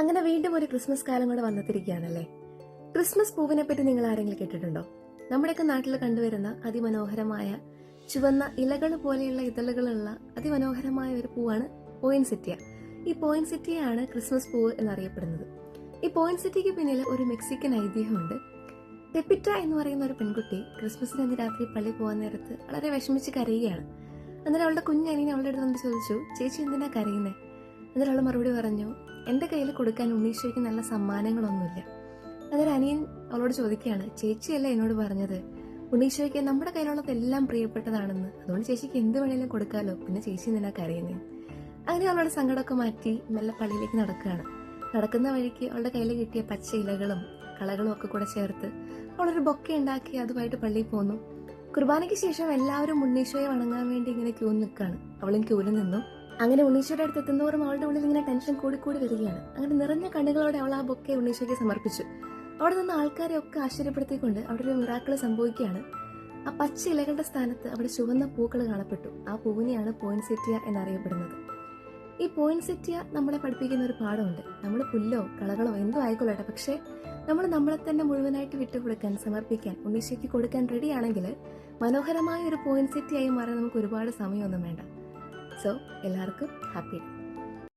അങ്ങനെ വീണ്ടും ഒരു ക്രിസ്മസ് കാലം കൂടെ വന്നെത്തിരിക്കുകയാണല്ലേ. ക്രിസ്മസ് പൂവിനെ പറ്റി നിങ്ങൾ ആരെങ്കിലും കേട്ടിട്ടുണ്ടോ? നമ്മുടെയൊക്കെ നാട്ടിൽ കണ്ടുവരുന്ന അതിമനോഹരമായ ചുവന്ന ഇലകൾ പോലെയുള്ള ഇതളുകളുള്ള അതിമനോഹരമായ ഒരു പൂവാണ് പോയിൻസെറ്റിയ. ഈ പോയിൻസെറ്റിയയാണ് ക്രിസ്മസ് പൂവ് എന്നറിയപ്പെടുന്നത്. ഈ പോയിൻസെറ്റിയയ്ക്ക് പിന്നിൽ ഒരു മെക്സിക്കൻ ഐതിഹ്യമുണ്ട്. പെപ്പിറ്റ എന്ന് പറയുന്ന ഒരു പെൺകുട്ടി ക്രിസ്മസിന് അന്ന് രാത്രി പള്ളി പോകാൻ നേരത്ത് വളരെ വിഷമിച്ച് കരയുകയാണ്. അന്നേരം അവളുടെ കുഞ്ഞനിയൻ അവളുടെ അടുത്ത് വന്ന് ചോദിച്ചു, ചേച്ചി എന്തിനാ കരയുന്നേ? അന്നേരം അവൾ മറുപടി പറഞ്ഞു, എൻ്റെ കയ്യിൽ കൊടുക്കാൻ ഉണ്ണീശോയ്ക്ക് നല്ല സമ്മാനങ്ങളൊന്നുമില്ല. അന്നേരം അനിയൻ അവളോട് ചോദിക്കുകയാണ്, ചേച്ചിയല്ലേ എന്നോട് പറഞ്ഞത് ഉണ്ണീശോയ്ക്ക് നമ്മുടെ കയ്യിലുള്ളതെല്ലാം പ്രിയപ്പെട്ടതാണെന്ന്, അതുകൊണ്ട് ചേച്ചിക്ക് എന്ത് വേണേലും കൊടുക്കാലോ, പിന്നെ ചേച്ചി എന്തിനാ കരയുന്നേ? അങ്ങനെ അവളുടെ സങ്കടമൊക്കെ മാറ്റി മെല്ലെ പള്ളിയിലേക്ക് നടക്കുകയാണ്. നടക്കുന്ന വഴിക്ക് അവളുടെ കയ്യിൽ കിട്ടിയ പച്ച ഇലകളും കളകളും ഒക്കെ കൂടെ ചേർത്ത് അവളൊരു ബൊക്കെ ഉണ്ടാക്കി അതുമായിട്ട് പള്ളിയിൽ പോന്നു. കുർബാനയ്ക്ക് ശേഷം എല്ലാവരും ഉണ്ണീശോയെ വണങ്ങാൻ വേണ്ടി ഇങ്ങനെ ക്യൂ നിൽക്കുകയാണ്. അവളും ക്യൂവിൽ നിന്നു. അങ്ങനെ ഉണ്ണീശോയുടെ അടുത്ത് എത്തുന്നവരും അവളുടെ ഉള്ളിൽ ഇങ്ങനെ ടെൻഷൻ കൂടിക്കൂടി വരികയാണ്. അങ്ങനെ നിറഞ്ഞ കണ്ണുകളോടെ അവൾ ആ ബൊക്കെ ഉണ്ണീശോയ്ക്ക് സമർപ്പിച്ചു. അവിടെ നിന്ന് ആൾക്കാരെ ഒക്കെ ആശ്ചര്യപ്പെടുത്തിക്കൊണ്ട് അവിടെ ഒരു മിറാക്കിൾ സംഭവിക്കുകയാണ്. ആ പച്ച ഇലകളുടെ സ്ഥാനത്ത് അവിടെ ചുവന്ന പൂക്കൾ കാണപ്പെട്ടു. ആ പൂവിനെയാണ് പോയിൻസെറ്റിയ എന്നറിയപ്പെടുന്നത്. ഈ പോയിൻസെറ്റിയ നമ്മളെ പഠിപ്പിക്കുന്ന ഒരു പാഠമുണ്ട്. നമ്മൾ പുല്ലോ കളകളോ എന്തോ ആയിക്കൊള്ളട്ടെ, പക്ഷേ നമ്മൾ നമ്മളെ തന്നെ മുഴുവനായിട്ട് വിട്ടുകൊടുക്കാൻ, സമർപ്പിക്കാൻ, ഉണ്ണീശോയ്ക്ക് കൊടുക്കാൻ റെഡിയാണെങ്കിൽ മനോഹരമായ ഒരു പോയിൻസെറ്റിയായി മാറാൻ നമുക്ക് ഒരുപാട് സമയമൊന്നും വേണ്ട. സോ എല്ലാവർക്കും ഹാപ്പി.